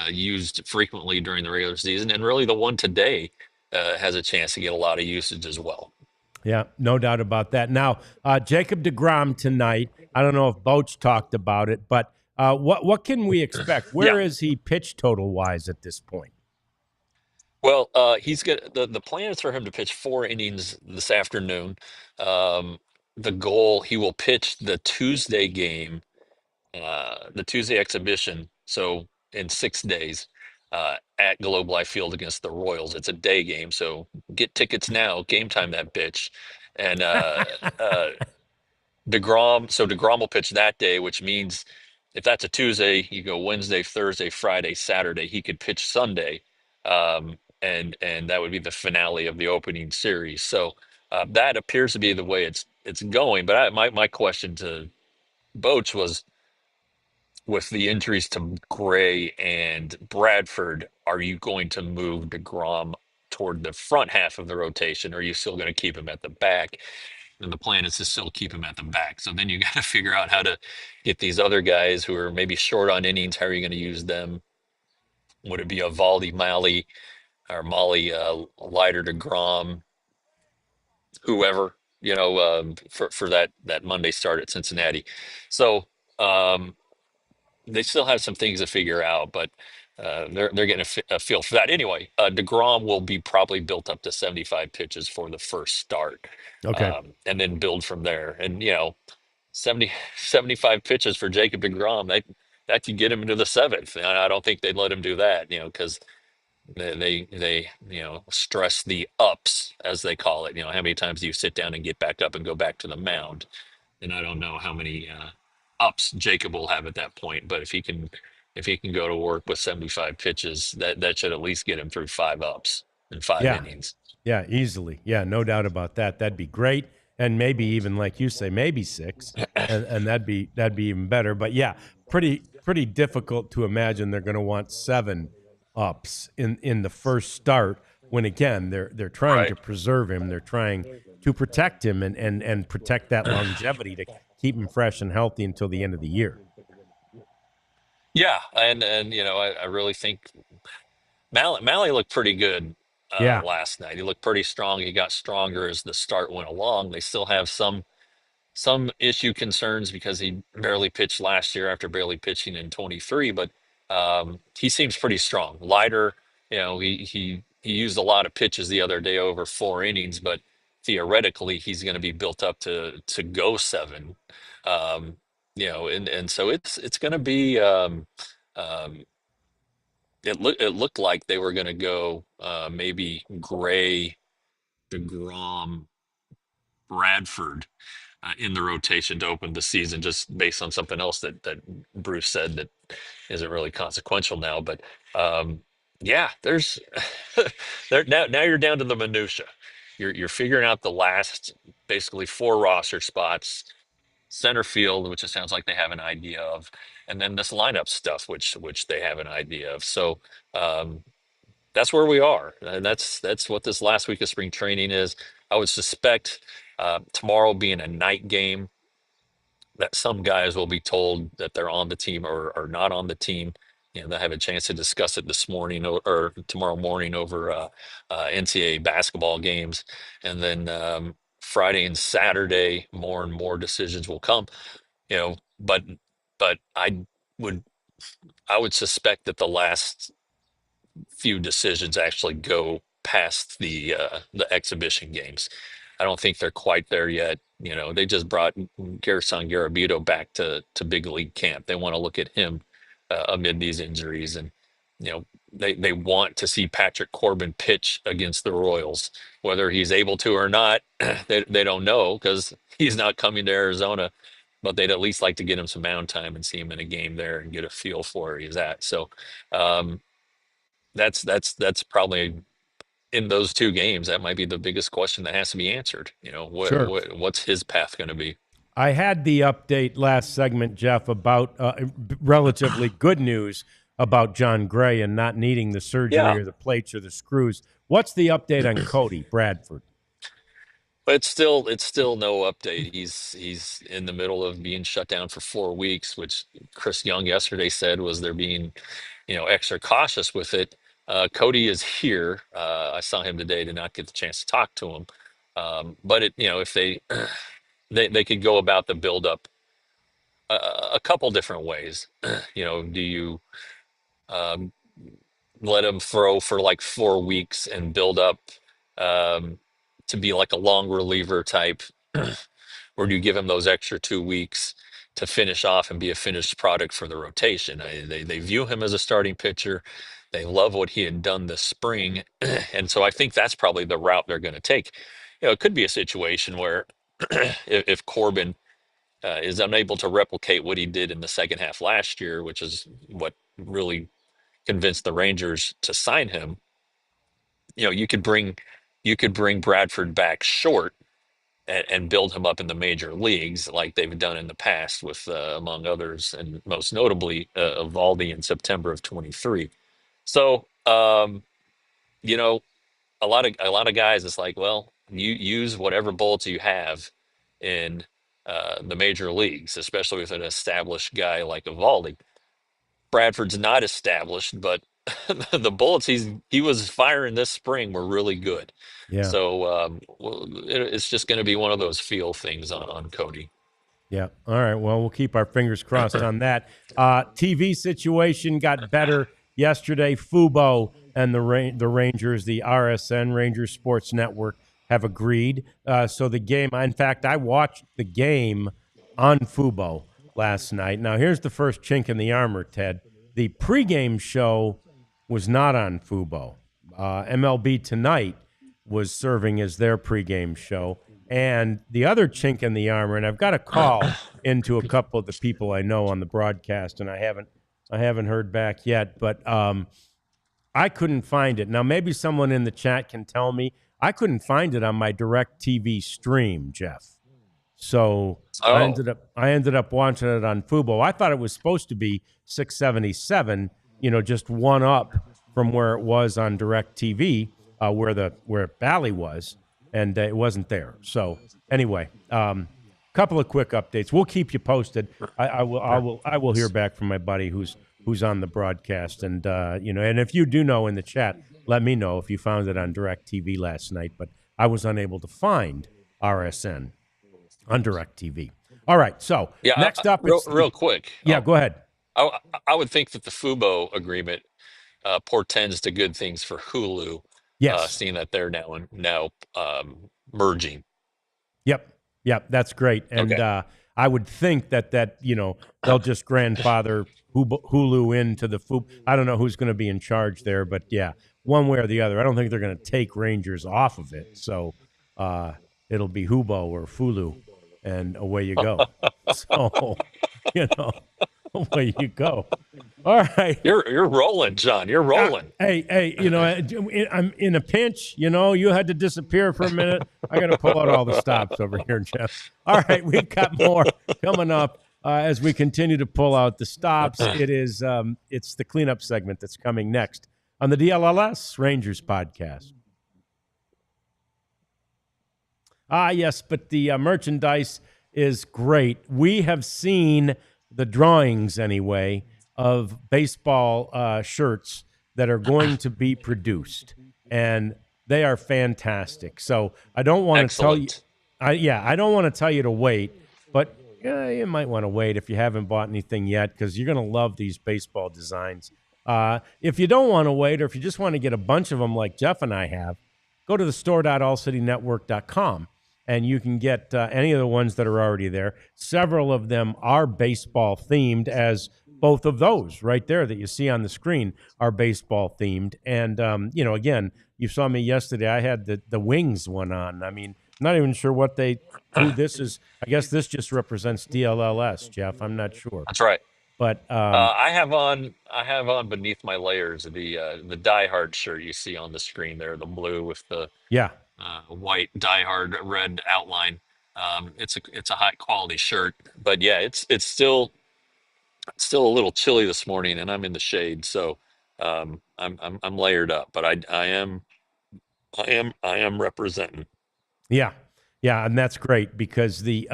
used frequently during the regular season, and really the one today has a chance to get a lot of usage as well. Yeah, no doubt about that. Now, Jacob deGrom tonight. I don't know if Boach talked about it, but what can we expect? Yeah. Where is he pitch total wise at this point? Well, he's got the plan is for him to pitch 4 innings this afternoon. Um, the goal, he will pitch the Tuesday game, the Tuesday exhibition. So in 6 days, at Globe Life Field against the Royals. It's a day game, so get tickets now. Game time that bitch, and DeGrom will pitch that day, which means if that's a Tuesday, you go Wednesday, Thursday, Friday, Saturday. He could pitch Sunday, and that would be the finale of the opening series. So that appears to be the way it's going. But my question to Boach was, with the injuries to Gray and Bradford, are you going to move DeGrom toward the front half of the rotation, or are you still going to keep him at the back? And the plan is to still keep him at the back. So then you got to figure out how to get these other guys who are maybe short on innings. How are you going to use them? Would it be a Valdi Mali or Molly Leiter to Grom, whoever, for that Monday start at Cincinnati? So they still have some things to figure out, but they're getting a feel for that. Anyway, DeGrom will be probably built up to 75 pitches for the first start, Okay. and then build from there. And 75 pitches for Jacob DeGrom, that could get him into the seventh. And I don't think they'd let him do that, because they stress the ups, as they call it. How many times do you sit down and get back up and go back to the mound? And I don't know how many ups Jacob will have at that point, but if he can if he can go to work with 75 pitches, that should at least get him through 5 ups in 5 innings. Yeah, easily. Yeah, no doubt about that. That'd be great, and maybe even like you say, maybe six, and that'd be even better. But yeah, pretty difficult to imagine they're going to want 7 ups in the first start. When again, they're trying to Right. preserve him, they're trying to protect him and protect that longevity to keep him fresh and healthy until the end of the year. Yeah, and I really think Malley looked pretty good Yeah, last night. He looked pretty strong. He got stronger as the start went along. They still have some issue concerns because he barely pitched last year after barely pitching in 23, but he seems pretty strong. Lighter, he used a lot of pitches the other day over 4 innings, but theoretically he's going to be built up to go 7. And so it's going to be um, it looked like they were going to go maybe Gray, DeGrom, Bradford in the rotation to open the season, just based on something else that Bruce said that isn't really consequential now. But yeah, there's there now you're down to the minutia. You're figuring out the last basically 4 roster spots, center field, which it sounds like they have an idea of, and then this lineup stuff, which they have an idea of. So um, that's where we are, and that's what this last week of spring training is. I would suspect tomorrow being a night game, that some guys will be told that they're on the team or not on the team. They'll have a chance to discuss it this morning or tomorrow morning over NCAA basketball games, and then Friday and Saturday, more and more decisions will come. But would I would suspect that the last few decisions actually go past the exhibition games. I don't think they're quite there yet. They just brought Garrison Garabito back to big league camp. They want to look at him amid these injuries, and they want to see Patrick Corbin pitch against the Royals. Whether he's able to or not, they don't know because he's not coming to Arizona. But they'd at least like to get him some mound time and see him in a game there and get a feel for where he's at. So um, that's probably in those 2 games. That might be the biggest question that has to be answered. sure. What's his path going to be? I had the update last segment, Jeff, about relatively good news about John Gray and not needing the surgery Yeah, or the plates or the screws. What's the update on Cody Bradford? but it's still no update. He's in the middle of being shut down for 4 weeks, which Chris Young yesterday said was they're being extra cautious with it. Cody is here. I saw him today. Did not get the chance to talk to him. But if they could go about the buildup a couple different ways. Do you um, let him throw for like 4 weeks and build up um, to be like a long reliever type, or do you give him those extra 2 weeks to finish off and be a finished product for the rotation? They view him as a starting pitcher. They love what he had done this spring, and so I think that's probably the route they're going to take. It could be a situation where if Corbin is unable to replicate what he did in the second half last year, which is what really convinced the Rangers to sign him. You could bring Bradford back short and build him up in the major leagues like they've done in the past with among others, and most notably Evaldi in September of 23. So you know a lot of guys, it's like, well, you use whatever bullets you have in the major leagues, especially with an established guy like Evaldi. Bradford's not established, but the bullets he was firing this spring were really good. Yeah. So it's just going to be one of those feel things on Cody. Yeah. All right. Well, we'll keep our fingers crossed on that. TV situation got better yesterday. Fubo and the Rangers, the RSN Rangers Sports Network, have agreed. So the game. In fact, I watched the game on Fubo last night. Now, here's the first chink in the armor, Ted. The pregame show was not on Fubo. MLB Tonight was serving as their pregame show. And the other chink in the armor, and I've got a call into a couple of the people I know on the broadcast, and I haven't I haven't heard back yet, but I couldn't find it. Now, maybe someone in the chat can tell me. I couldn't find it on my Direct TV stream, Jeff. So Oh, I ended up watching it on Fubo. I thought it was supposed to be 677, just one up from where it was on Direct TV, where Bally was, and it wasn't there. So anyway, couple of quick updates. We'll keep you posted. I will hear back from my buddy who's on the broadcast, and and if you do know in the chat, let me know if you found it on Direct TV last night. But I was unable to find RSN on Direct TV. All right, so yeah. next up, Real, it's real quick. yeah. Go ahead. I, I would think that the Fubo agreement portends to good things for Hulu, Yes. seeing that they're now merging. Yep. Yep. That's great. And Okay. I would think that they'll just grandfather Hulu into the Fubo. I don't know who's going to be in charge there, but yeah, one way or the other. I don't think they're going to take Rangers off of it. So it'll be Hubo or Fulu, and away you go. So away you go. All right. You're rolling, John. You're rolling. Hey, I'm in a pinch. You had to disappear for a minute. I got to pull out all the stops over here, Jeff. All right, we've got more coming up as we continue to pull out the stops. It's the cleanup segment that's coming next on the DLLS Rangers podcast. Yes, but the merchandise is great. We have seen the drawings anyway of baseball shirts that are going to be produced, and they are fantastic. So I don't want to tell you, Excellent. I don't want to tell you to wait, but you might want to wait if you haven't bought anything yet, because you're going to love these baseball designs. If you don't want to wait, or if you just want to get a bunch of them like Jeff and I have, go to the store.allcitynetwork.com. And you can get any of the ones that are already there. Several of them are baseball themed, as both of those right there that you see on the screen are baseball themed. And, again, you saw me yesterday. I had the Wings one on. I mean, I'm not even sure who this is. I guess this just represents DLLS, Jeff. I'm not sure. That's right. But, I have on beneath my layers the Die Hard shirt you see on the screen there, the blue with the yeah. white Die Hard red outline. It's a high quality shirt, but yeah, it's still a little chilly this morning, and I'm in the shade, so I'm layered up, but I am representing. Yeah, yeah, and that's great because the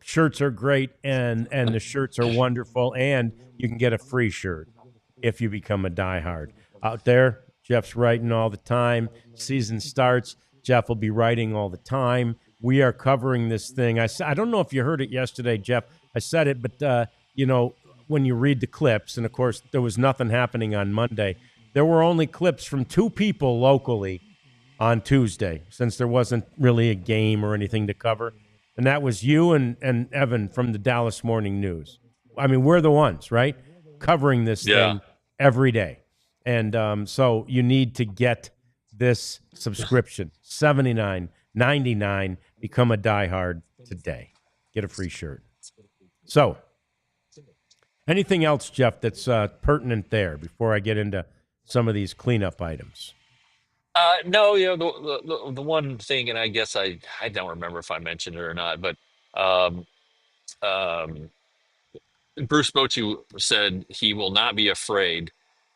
shirts are great, and the shirts are wonderful, and you can get a free shirt if you become a diehard out there. Jeff's writing all the time. Season starts, Jeff will be writing all the time. We are covering this thing. I don't know if you heard it yesterday, Jeff. I said it, but when you read the clips, and of course there was nothing happening on Monday. There were only clips from two people locally on Tuesday, since there wasn't really a game or anything to cover. And that was you and Evan from the Dallas Morning News. I mean, we're the ones, right? Covering this Yeah. thing every day. And so you need to get this subscription, $79.99. Become a diehard today. Get a free shirt. So anything else, Jeff, that's pertinent there before I get into some of these cleanup items? No, the one thing, and I guess I don't remember if I mentioned it or not, but um, um, Bruce Bochy said he will not be afraid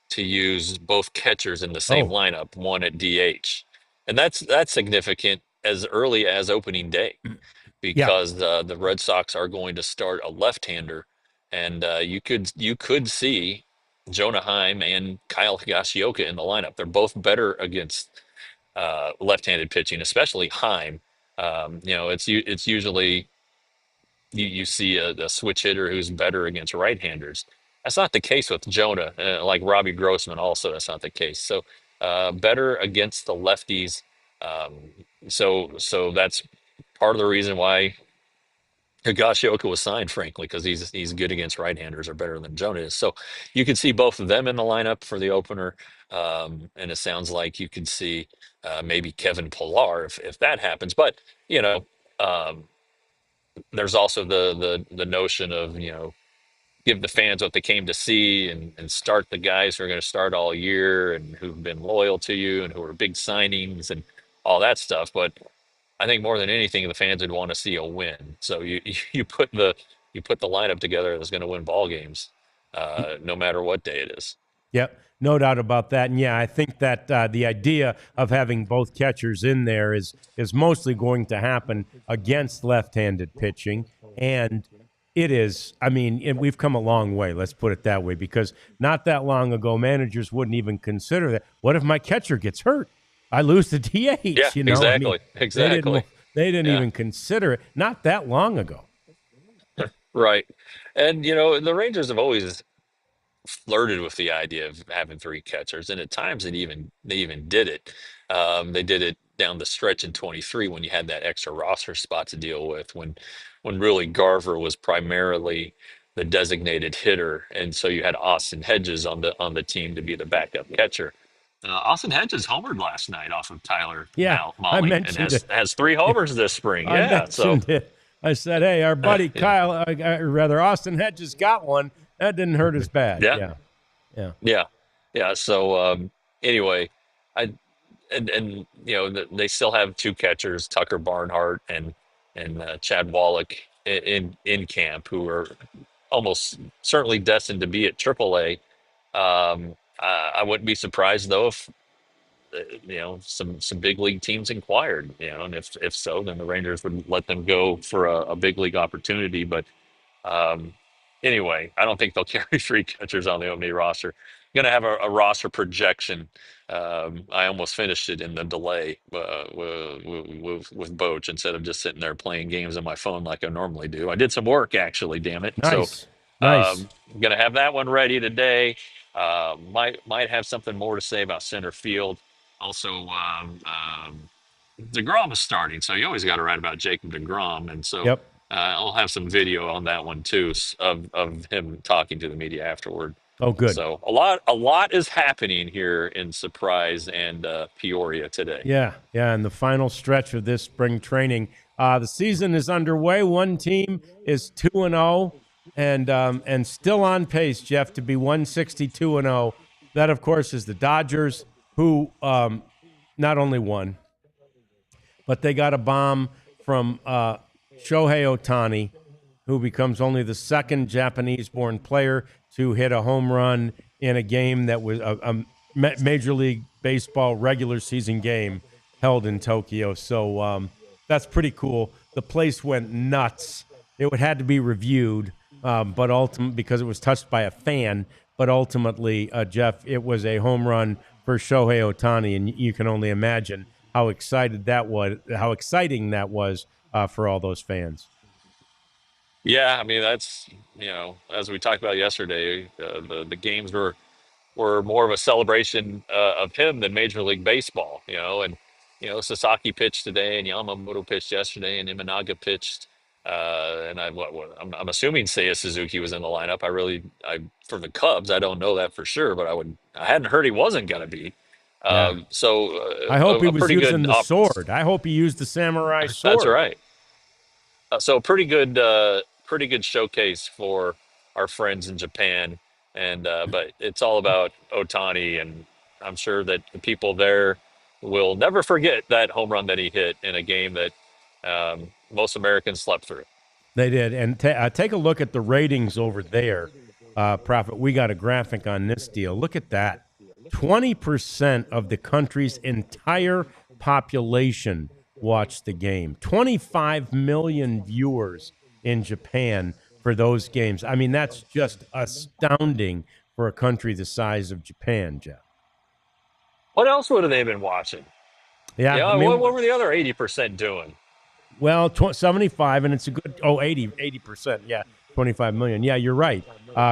to use both catchers in the same Oh, lineup, one at DH, and that's significant as early as opening day, yeah. because the Red Sox are going to start a left-hander, and you could see Jonah Heim and Kyle Higashioka in the lineup. They're both better against left-handed pitching, especially Heim. It's usually you see a switch hitter who's better against right-handers. That's not the case with Jonah. Like Robbie Grossman, also that's not the case. So better against the lefties. Um, so that's part of the reason why Higashioka was signed, frankly, because he's good against right-handers, or better than Jonah is. So you could see both of them in the lineup for the opener, and it sounds like you could see maybe Kevin Pillar if that happens. But you know, um, there's also the notion of give the fans what they came to see, and start the guys who are going to start all year and who've been loyal to you and who are big signings and all that stuff. But I think more than anything, the fans would want to see a win. So you put the lineup together that's going to win ball games, no matter what day it is. Yep, no doubt about that. And yeah, I think that the idea of having both catchers in there is mostly going to happen against left-handed pitching, and it is. I mean, we've come a long way. Let's put it that way, because not that long ago, managers wouldn't even consider that. What if my catcher gets hurt? I lose the Yeah, DH. I mean, exactly, exactly. they didn't Yeah, even consider it. Not that long ago. right. And the Rangers have always flirted with the idea of having three catchers, and at times they even did it. They did it down the stretch in 23 when you had that extra roster spot to deal with, when really Garver was primarily the designated hitter, and so you had Austin Hedges on the team to be the backup catcher. Austin Hedges homered last night off of Tyler Yeah, I Molly, and mentioned has it. has three homers this spring. I Yeah, so mentioned it. I said, "Hey, our buddy yeah, Kyle, or rather Austin Hedges, got one. That didn't hurt as bad." yeah, Yeah, yeah, yeah, yeah. So anyway, I and they still have two catchers, Tucker Barnhart and Chad Wallach in camp, who are almost certainly destined to be at AAA. I wouldn't be surprised though if some big league teams inquired, and if so, then the Rangers would let them go for a big league opportunity. But um, anyway, I don't think they'll carry three catchers on the opening roster. Going to have a roster projection. I almost finished it in the delay with Boch instead of just sitting there playing games on my phone like I normally do. I did some work actually, damn it. So nice, nice. going to have that one ready today. Might have something more to say about center field. Also, DeGrom is starting, so you always got to write about Jacob DeGrom, and so Yep. I'll have some video on that one too, of him talking to the media afterward. Oh, good. So a lot is happening here in Surprise and Peoria today. Yeah, yeah. And the final stretch of this spring training, the season is underway. One team is 2-0, and still on pace, Jeff, to be 162-0. That, of course, is the Dodgers, who not only won, but they got a bomb from Shohei Ohtani, who becomes only the second Japanese-born player to hit a home run in a game that was a Major League Baseball regular season game held in Tokyo. So that's pretty cool. The place went nuts. It had to be reviewed, but ultimately because it was touched by a fan. But ultimately, Jeff, it was a home run for Shohei Ohtani, and you can only imagine how exciting that was for all those fans. Yeah, I mean that's as we talked about yesterday, the games were more of a celebration of him than Major League Baseball, and Sasaki pitched today, and Yamamoto pitched yesterday, and Imanaga pitched, and I'm assuming Seiya Suzuki was in the lineup. I for the Cubs, I don't know that for sure, but I hadn't heard he wasn't going to be. Yeah. So I hope he a was pretty using good the sword. I hope he used the samurai That's sword. right. So pretty good showcase for our friends in Japan, and but it's all about Otani, and I'm sure that the people there will never forget that home run that he hit in a game that most Americans slept through. They did. And take a look at the ratings over there, Prophet. We got a graphic on this deal. Look at that. 20% of the country's entire population watched the game. 25 million viewers in Japan for those games. I mean, that's just astounding for a country the size of Japan, Jeff. What else would have they been watching? Yeah, Yeah, I what, mean, what were the other 80% doing? well, 75, and it's a good, 80%. Yeah, 25 million. Yeah, you're right.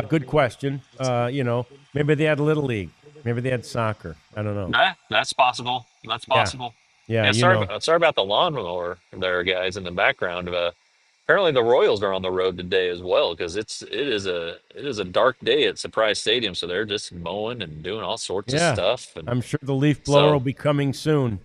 Good question. Maybe they had Little League. Maybe they had soccer. I don't know. That's possible. That's Yeah, possible. yeah, Yeah, sorry about the lawnmower there, guys, in the background. Apparently the Royals are on the road today as well because it is a dark day at Surprise Stadium, so they're just mowing and doing all sorts of yeah. stuff, and I'm sure the leaf blower will so be coming soon.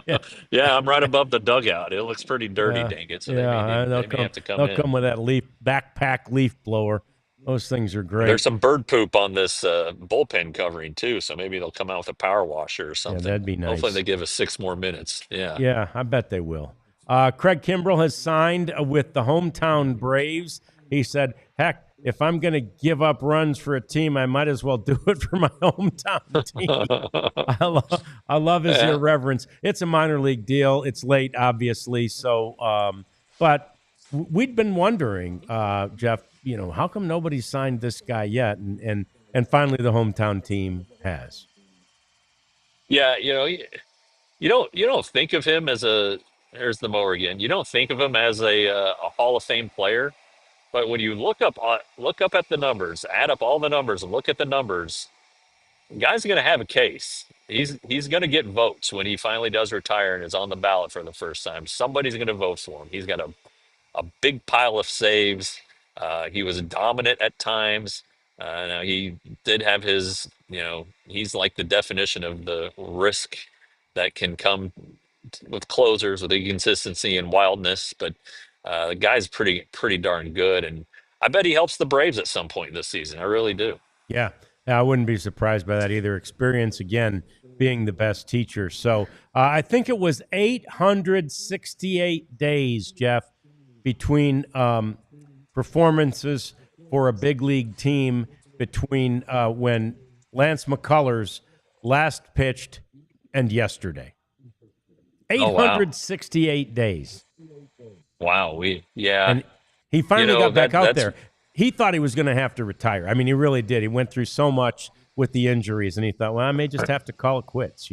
Yeah, Yeah, I'm right above the dugout. It looks pretty dirty, yeah, dang it. So they may yeah. need, And they may have to come They'll in. come with that backpack leaf blower. Those things are There's great. some bird poop on this bullpen covering too, so maybe they'll come out with a power washer or Yeah, something. that'd be Hopefully, nice. they give us 6 more minutes. Yeah. Yeah, I bet they will. Craig Kimbrell has signed with the hometown Braves. He said, heck, if I'm going to give up runs for a team, I might as well do it for my hometown team. I love his Yeah. irreverence. It's a minor league deal. It's late, obviously. So, but we'd been wondering, Jeff, how come nobody's signed this guy yet? And finally, the hometown team has. Yeah, you don't think of him as a. Here's the mower again. You don't think of him as a Hall of Fame player, but when you look up at the numbers, add up all the numbers, and look at the numbers, the guy's going to have a case. He's going to get votes when he finally does retire and is on the ballot for the first time. Somebody's going to vote for him. He's got a big pile of saves. He was dominant at times. Now he did have he's like the definition of the risk that can come with closers with inconsistency and wildness. But the guy's pretty darn good, and I bet he helps the Braves at some point this season. I really do. Yeah, I wouldn't be surprised by that either. Experience, again, being the best teacher. So I think it was 868 days, Jeff, between performances for a big league team between when Lance McCullers last pitched and yesterday. Oh wow, 868 days. wow, yeah, And he finally got back out that's there. He thought he was going to have to retire. I mean, he really did. He went through so much with the injuries, and he thought, well, I may just have to call it quits.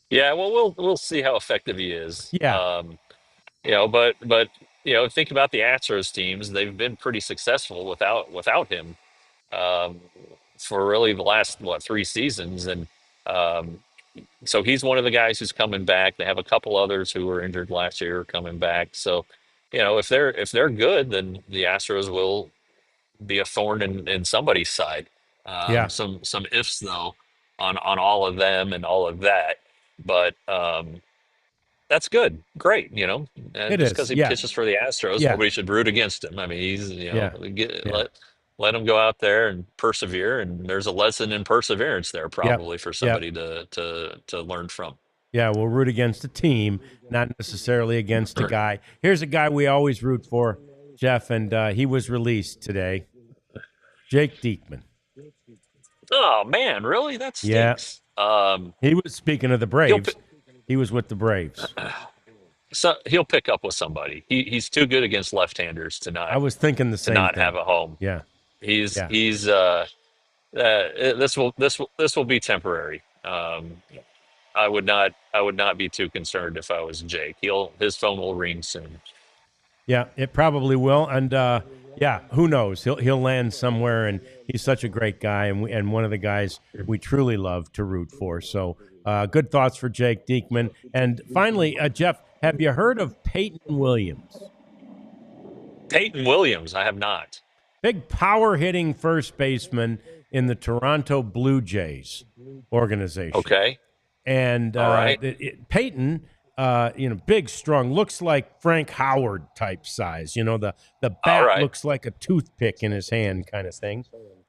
yeah. Well, we'll see how effective he is. Yeah, But think about the Astros teams. They've been pretty successful without him um, for really the last 3 seasons, and um, so he's one of the guys who's coming back. They have a couple others who were injured last year coming back. So if they're good, then the Astros will be a thorn in somebody's side. yeah, Some ifs though on all of them and all of that, but. That's good. Great. it Just because is. he Yeah, pitches for the Astros, yeah, nobody should root against him. I mean, he's, yeah, yeah, let him go out there and persevere. And there's a lesson in perseverance there yeah, probably for yeah, somebody to learn from. yeah. We'll root against a team, not necessarily against a guy. Here's a guy we always root for, Jeff, and he was released today. Jake Diekman. Oh man, really? That Yeah, stinks. he was speaking of the He'll Braves. He was with the Braves. he'll pick up with somebody. He's too good against left-handers to I not was thinking the to same not thing. have a home. Yeah, He's yeah, he's this will be temporary. I would not be too concerned if I was Jake. His phone will ring soon. yeah. It probably will, and yeah, who knows? He'll land somewhere, and he's such a great guy, and one of the guys we truly love to root for. So, good thoughts for Jake Diekman. And finally, Jeff, have you heard of Peyton Williams? Peyton Williams, I have not. Big power hitting first baseman in the Toronto Blue Jays organization. Okay. And All right. Peyton, big, strong, looks like Frank Howard type size. The All bat right. looks like a toothpick in his hand, kind of thing.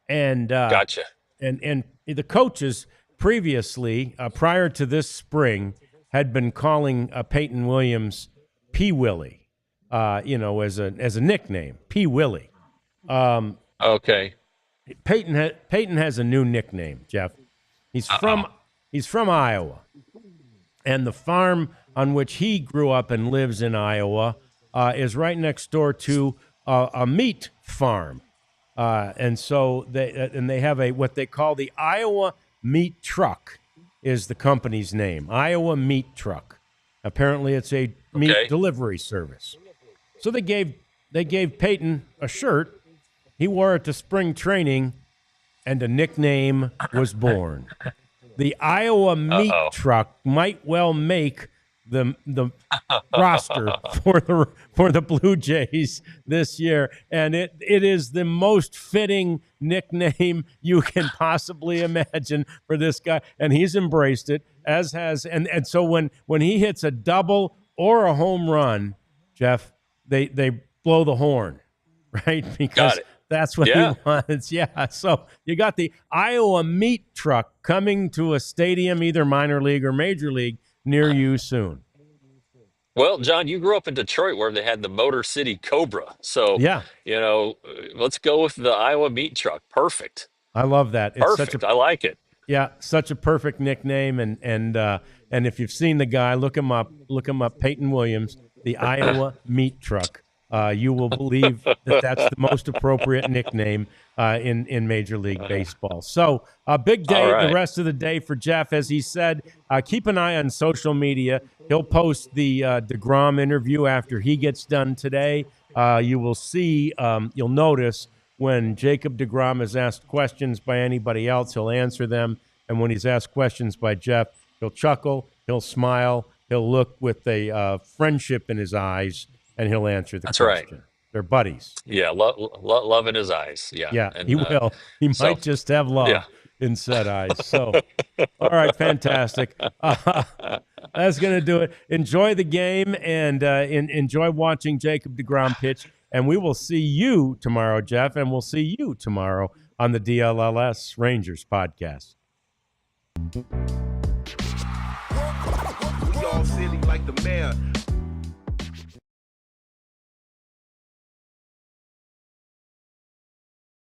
And Gotcha. and the coaches previously, prior to this spring, had been calling Peyton Williams P. Willie, as a nickname, P. Willie. Okay. Peyton has a new nickname, Jeff. He's from Iowa, and the farm on which he grew up and lives in Iowa is right next door to a meat farm, and so they have what they call the Iowa Meat Truck is the company's name, Iowa Meat Truck. Apparently, it's a meat Okay. delivery service. So they gave Peyton a shirt. He wore it to spring training, and a nickname was born. The Iowa Meat Uh-oh. Truck might well make the roster for the Blue Jays this year, and it is the most fitting nickname you can possibly imagine for this guy, and he's embraced it, as has and so when he hits a double or a home run, Jeff, they blow the horn, right? Because that's what he wants. Yeah. So you got the Iowa meat truck coming to a stadium, either minor league or major league, near you soon. Well, John, you grew up in Detroit where they had the Motor City Cobra. So, yeah, let's go with the Iowa meat truck. Perfect. I love that. It's Perfect. I like it. Yeah, such a perfect nickname. And if you've seen the guy, look him up. Peyton Williams, the Iowa meat truck. You will believe that that's the most appropriate nickname in Major League Baseball. So a big day the rest of the day for Jeff. As he said, keep an eye on social media. He'll post the DeGrom interview after he gets done today. You will see, you'll notice when Jacob DeGrom is asked questions by anybody else, he'll answer them. And when he's asked questions by Jeff, he'll chuckle, he'll smile, he'll look with a friendship in his eyes, and he'll answer the question. Right. They're buddies. Yeah, love in his eyes. Yeah. Yeah, and, he will. He might just have love in said eyes. So, all right, fantastic. That's going to do it. Enjoy the game and enjoy watching Jacob DeGrom pitch. And we will see you tomorrow, Jeff, and we'll see you tomorrow on the DLLS Rangers podcast. We all silly like the mayor.